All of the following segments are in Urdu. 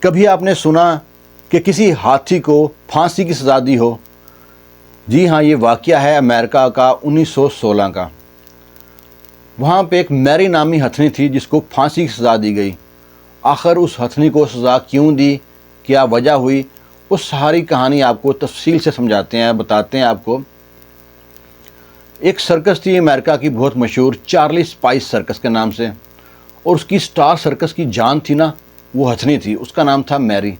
کبھی آپ نے سنا کہ کسی ہاتھی کو پھانسی کی سزا دی ہو؟ جی ہاں، یہ واقعہ ہے امریکہ کا 1916 کا۔ وہاں پہ ایک میری نامی ہتھنی تھی جس کو پھانسی کی سزا دی گئی۔ آخر اس ہتھنی کو سزا کیوں دی، کیا وجہ ہوئی، اس ساری کہانی آپ کو تفصیل سے سمجھاتے ہیں، بتاتے ہیں آپ کو۔ ایک سرکس تھی امریکہ کی بہت مشہور، چارلی سپائس سرکس کے نام سے، اور اس کی سٹار سرکس کی جان تھی نا، وہ ہتھنی تھی، اس کا نام تھا میری۔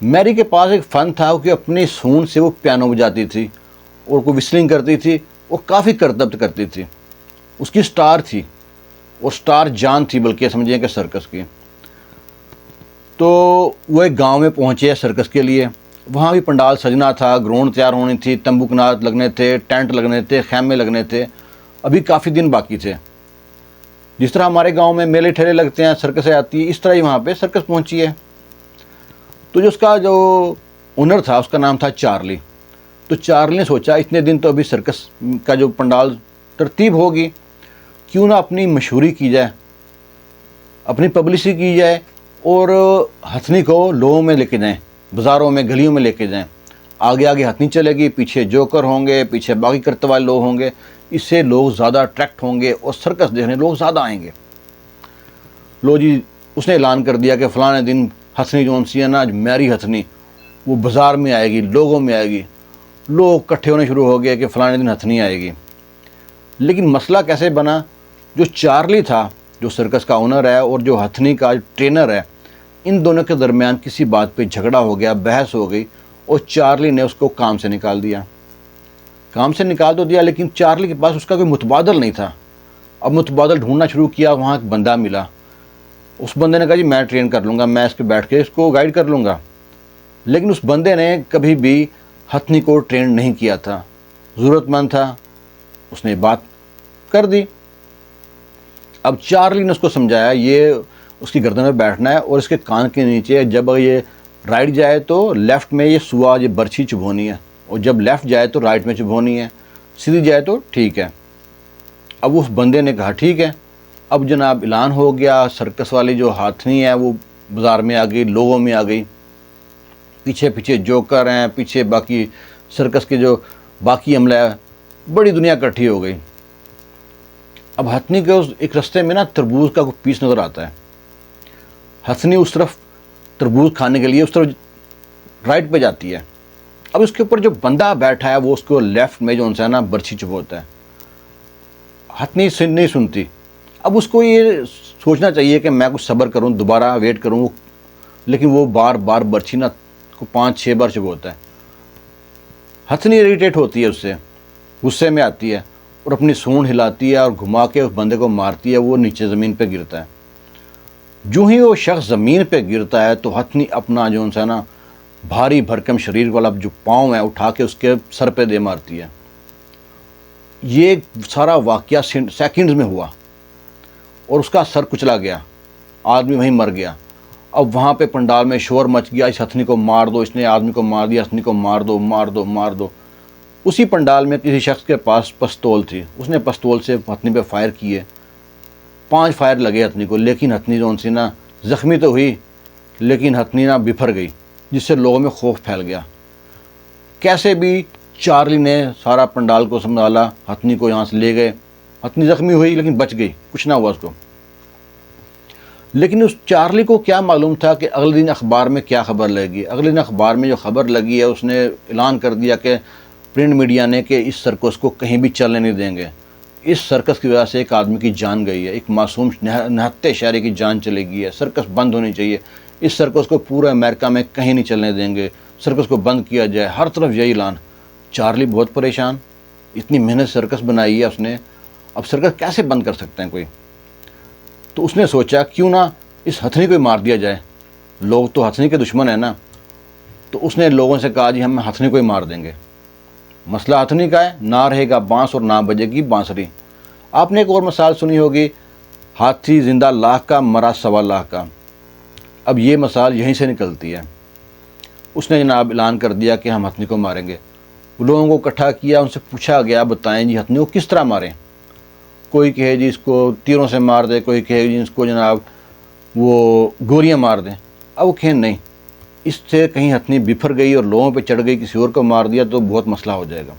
میری کے پاس ایک فن تھا کہ اپنی سونڈ سے وہ پیانو بجاتی تھی اور کوئی وسلنگ کرتی تھی اور کافی کرتب کرتی تھی۔ اس کی سٹار تھی، اور سٹار جان تھی بلکہ سمجھیں کہ سرکس کی۔ تو وہ ایک گاؤں میں پہنچے سرکس کے لیے۔ وہاں بھی پنڈال سجنا تھا، گراؤنڈ تیار ہونی تھی، تمبو کنات لگنے تھے، ٹینٹ لگنے تھے، خیمے لگنے تھے، ابھی کافی دن باقی تھے۔ جس طرح ہمارے گاؤں میں میلے ٹھیلے لگتے ہیں، سرکسیں آتی ہے، اس طرح ہی وہاں پہ سرکس پہنچی ہے۔ تو جو اس کا جو اونر تھا اس کا نام تھا چارلی۔ تو چارلی نے سوچا اتنے دن تو ابھی سرکس کا جو پنڈال ترتیب ہوگی، کیوں نہ اپنی مشہوری کی جائے، اپنی پبلسٹی کی جائے، اور ہتھنی کو لوگوں میں لے کے جائیں، بازاروں میں، گلیوں میں لے کے جائیں۔ آگے آگے ہتھنی چلے گی، پیچھے جوکر ہوں گے، پیچھے باقی کرتے والے لوگ ہوں گے، اس سے لوگ زیادہ اٹریکٹ ہوں گے اور سرکس دیکھنے لوگ زیادہ آئیں گے۔ لو جی، اس نے اعلان کر دیا کہ فلاں دن ہتھنی جو سی ہے نا، میری ہتھنی، وہ بازار میں آئے گی، لوگوں میں آئے گی۔ لوگ اکٹھے ہونے شروع ہو گئے کہ فلاں دن ہتھنی آئے گی۔ لیکن مسئلہ کیسے بنا؟ جو چارلی تھا، جو سرکس کا اونر ہے، اور جو ہتھنی کا ٹرینر ہے، ان دونوں کے درمیان کسی بات پہ جھگڑا ہو گیا، بحث ہو گئی، اور چارلی نے اس کو کام سے نکال دیا۔ کام سے نکال تو دیا، لیکن چارلی کے پاس اس کا کوئی متبادل نہیں تھا۔ اب متبادل ڈھونڈنا شروع کیا، وہاں ایک بندہ ملا۔ اس بندے نے کہا جی میں ٹرین کر لوں گا، میں اس پہ بیٹھ کے اس کو گائیڈ کر لوں گا۔ لیکن اس بندے نے کبھی بھی ہتھنی کو ٹرین نہیں کیا تھا، ضرورت مند تھا، اس نے بات کر دی۔ اب چارلی نے اس کو سمجھایا یہ اس کی گردن میں بیٹھنا ہے، اور اس کے کان کے نیچے جب یہ رائٹ جائے تو لیفٹ میں یہ سوا، یہ برچھی چبھونی ہے، اور جب لیفٹ جائے تو رائٹ میں چبھونی ہے، سیدھی جائے تو ٹھیک ہے۔ اب اس بندے نے کہا ٹھیک ہے۔ اب جناب اعلان ہو گیا، سرکس والی جو ہاتھنی ہے وہ بازار میں آ گئی، لوگوں میں آ گئی، پیچھے پیچھے جوکر ہیں، پیچھے باقی سرکس کے جو باقی عملہ ہے، بڑی دنیا اکٹھی ہو گئی۔ اب ہتھنی کے ایک رستے میں نا تربوز کا کوئی پیس نظر آتا ہے۔ ہتھنی اس طرف تربوز کھانے کے لیے اس طرف رائٹ پہ جاتی ہے۔ اب اس کے اوپر جو بندہ بیٹھا ہے وہ اس کو لیفٹ میں جو ہے نا برچھی چبھوتا ہے۔ ہتھنی نہیں سنتی۔ اب اس کو یہ سوچنا چاہیے کہ میں کچھ صبر کروں، دوبارہ ویٹ کروں، لیکن وہ بار بار برچھی نا کو 5-6 بار چبھوتا ہے۔ ہتھنی اریٹیٹ ہوتی ہے، اس سے غصے میں آتی ہے، اور اپنی سونڈ ہلاتی ہے اور گھما کے اس بندے کو مارتی ہے، وہ نیچے زمین پہ گرتا ہے۔ جو ہی وہ شخص زمین پہ گرتا ہے تو ہتھنی اپنا جو ہے نا بھاری بھرکم شریر والا جو پاؤں ہے اٹھا کے اس کے سر پہ دے مارتی ہے۔ یہ سارا واقعہ سیکنڈز میں ہوا، اور اس کا سر کچلا گیا، آدمی وہیں مر گیا۔ اب وہاں پہ پنڈال میں شور مچ گیا، اس ہتھنی کو مار دو، اس نے آدمی کو مار دیا، ہتھنی کو مار دو، مار دو، مار دو۔ اسی پنڈال میں کسی شخص کے پاس پستول تھی، اس نے پستول سے ہتھنی پہ فائر کیے، 5 فائر لگے ہتھنی کو، لیکن ہتھنی جو سی نا زخمی تو ہوئی، لیکن ہتھنی نا بپھر گئی، جس سے لوگوں میں خوف پھیل گیا۔ کیسے بھی چارلی نے سارا پنڈال کو سنبھالا، ہتھنی کو یہاں سے لے گئے۔ ہتھنی زخمی ہوئی لیکن بچ گئی، کچھ نہ ہوا اس کو۔ لیکن اس چارلی کو کیا معلوم تھا کہ اگلے دن اخبار میں کیا خبر لگے گی۔ اگلے دن اخبار میں جو خبر لگی ہے، اس نے اعلان کر دیا کہ پرنٹ میڈیا نے کہ اس سرکس کو کہیں بھی چلنے نہیں دیں گے۔ اس سرکس کی وجہ سے ایک آدمی کی جان گئی ہے، ایک معصوم نہتے شہری کی جان چلے گئی ہے، سرکس بند ہونی چاہیے، اس سرکس کو پورے امریکہ میں کہیں نہیں چلنے دیں گے، سرکس کو بند کیا جائے، ہر طرف یہی اعلان۔ چارلی بہت پریشان، اتنی محنت سرکس بنائی ہے اس نے، اب سرکس کیسے بند کر سکتے ہیں کوئی؟ تو اس نے سوچا کیوں نہ اس ہتھنی کو مار دیا جائے، لوگ تو ہتھنی کے دشمن ہیں نا۔ تو اس نے لوگوں سے کہا جی ہم ہتھنی کو ہی مار دیں گے۔ مسئلہ ہتھنی کا ہے، نہ رہے گا بانس اور نہ بجے گی بانسری۔ آپ نے ایک اور مثال سنی ہوگی، ہاتھی زندہ لاکھ کا، مرا 1.25 لاکھ کا۔ اب یہ مثال یہیں سے نکلتی ہے۔ اس نے جناب اعلان کر دیا کہ ہم ہتھنی کو ماریں گے۔ لوگوں کو اکٹھا کیا، ان سے پوچھا گیا بتائیں جی ہتھنی کو کس طرح ماریں۔ کوئی کہے جی اس کو تیروں سے مار دے، کوئی کہے جی اس کو جناب وہ گولیاں مار دیں۔ اب وہ کہیں نہیں، اس سے کہیں ہتھنی بفر گئی اور لوگوں پہ چڑھ گئی، کسی اور کو مار دیا تو بہت مسئلہ ہو جائے گا۔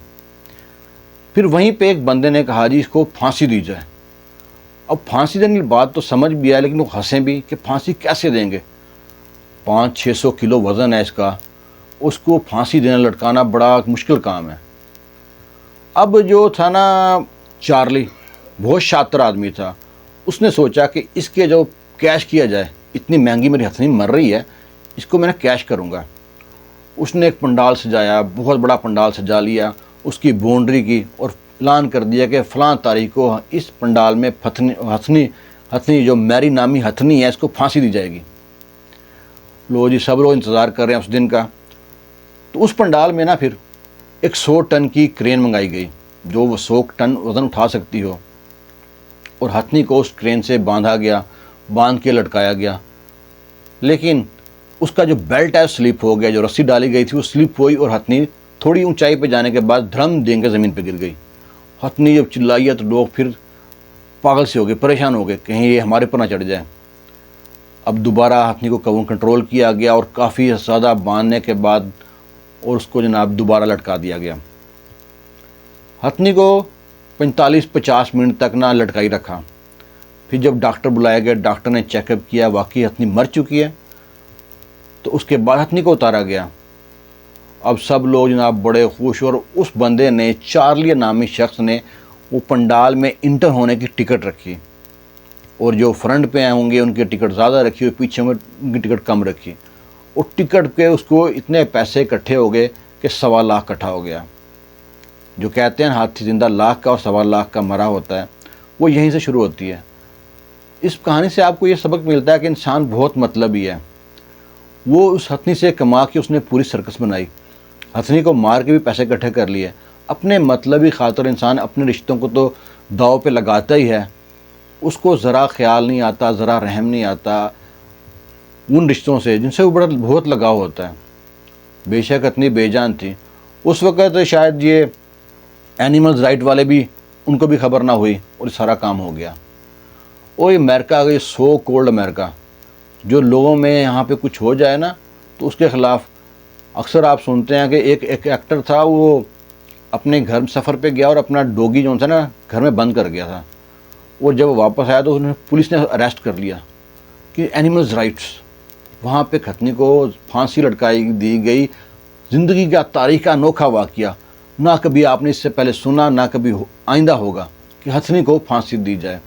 پھر وہیں پہ ایک بندے نے کہا جی اس کو پھانسی دی جائے۔ اب پھانسی دینے کی بات تو سمجھ بھی آئے، لیکن وہ ہنسیں بھی کہ پھانسی کیسے دیں گے، 500-600 کلو وزن ہے اس کو پھانسی دینا، لٹکانا بڑا مشکل کام ہے۔ اب جو تھا نا چارلی، بہت شاطر آدمی تھا، اس نے سوچا کہ اس کے جو کیش کیا جائے، اتنی مہنگی میری ہتھنی مر رہی ہے، اس کو میں نے کیش کروں گا۔ اس نے ایک پنڈال سجایا، بہت بڑا پنڈال سجا لیا، اس کی باؤنڈری کی اور اعلان کر دیا کہ فلاں تاریخ کو اس پنڈال میں ہتھنی جو میری نامی ہتھنی ہے اس کو پھانسی دی جائے گی۔ لوگ جی سب لوگ انتظار کر رہے ہیں اس دن کا۔ تو اس پنڈال میں نا پھر ایک 100 ٹن کی کرین منگائی گئی جو وہ 100 ٹن وزن اٹھا سکتی ہو، اور ہتھنی کو اس کرین سے باندھا گیا، باندھ کے لٹکایا گیا۔ لیکن اس کا جو بیلٹ ہے سلپ ہو گیا، جو رسی ڈالی گئی تھی وہ سلپ ہوئی، اور ہتھنی تھوڑی اونچائی پہ جانے کے بعد دھڑم دیں کے زمین پہ گر گئی۔ ہتھنی جب چلائی ہے تو لوگ پھر پاگل سے ہو گئے، پریشان ہو گئے، کہیں یہ ہمارے پر نہ چڑھ جائے۔ اب دوبارہ ہتھنی کو کنٹرول کیا گیا اور کافی زیادہ باندھنے کے بعد اور اس کو جناب دوبارہ لٹکا دیا گیا۔ ہتھنی کو 45-50 منٹ تک نہ لٹکائی رکھا۔ پھر جب ڈاکٹر بلایا گیا، ڈاکٹر نے چیک اپ کیا، واقعی ہتھنی مر چکی ہے، تو اس کے بعد ہتھنی کو اتارا گیا۔ اب سب لوگ جناب بڑے خوش، اور اس بندے نے، چارلی نامی شخص نے، وہ پنڈال میں انٹر ہونے کی ٹکٹ رکھی، اور جو فرنٹ پہ ہوں گے ان کی ٹکٹ زیادہ رکھی اور پیچھے ہوں گے ان کی ٹکٹ کم رکھی، اور ٹکٹ کے اس کو اتنے پیسے اکٹھے ہو گئے کہ 1.25 لاکھ اکٹھا ہو گیا۔ جو کہتے ہیں ہاتھی زندہ لاکھ کا اور 1.25 لاکھ کا مرا ہوتا ہے، وہ یہیں سے شروع ہوتی ہے۔ اس کہانی سے آپ کو یہ سبق ملتا ہے کہ انسان بہت مطلبی ہے۔ وہ اس ہتھنی سے کما کے اس نے پوری سرکس بنائی، ہتھنی کو مار کے بھی پیسے اکٹھے کر لیے۔ اپنے مطلبی خاطر انسان اپنے رشتوں کو تو داؤ پہ لگاتا ہی ہے، اس کو ذرا خیال نہیں آتا، ذرا رحم نہیں آتا ان رشتوں سے جن سے وہ بہت لگاؤ ہوتا ہے۔ بے شک ہتھنی بے جان تھی اس وقت، شاید یہ اینیملز رائٹ والے بھی ان کو بھی خبر نہ ہوئی اور سارا کام ہو گیا۔ اور یہ امریکہ، یہ سو کولڈ امریکہ، جو لوگوں میں یہاں پہ کچھ ہو جائے نا تو اس کے خلاف اکثر آپ سنتے ہیں کہ ایک ایکٹر تھا، وہ اپنے گھر سفر پہ گیا اور اپنا ڈوگی جو تھا نا گھر میں بند کر گیا تھا، اور جب واپس آیا تو پولیس نے اریسٹ کر لیا کہ اینیملز رائٹس۔ وہاں پہ ہتھنی کو پھانسی لٹکائی دی گئی۔ زندگی کا تاریخ کا انوکھا واقعہ، نہ کبھی آپ نے اس سے پہلے سنا، نہ کبھی آئندہ ہوگا کہ ہتھنی کو پھانسی دی جائے۔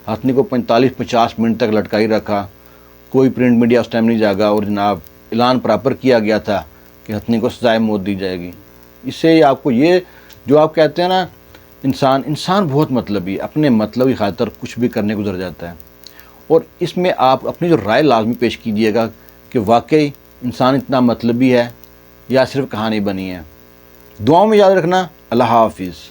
ہتھنی کو 45-50 منٹ تک لٹکائی رکھا، کوئی پرنٹ میڈیا اس ٹائم نہیں جاگا، اور جناب اعلان پراپر کیا گیا تھا کہ ہتھنی کو سزائے موت دی جائے گی۔ اس سے آپ کو یہ جو آپ کہتے ہیں نا انسان بہت مطلبی، اپنے مطلبی خاطر کچھ بھی کرنے گزر جاتا ہے۔ اور اس میں آپ اپنی جو رائے لازمی پیش کیجیے گا کہ واقعی انسان اتنا مطلبی ہے یا صرف کہانی بنی ہے۔ دعاؤں میں یاد رکھنا۔ اللہ حافظ۔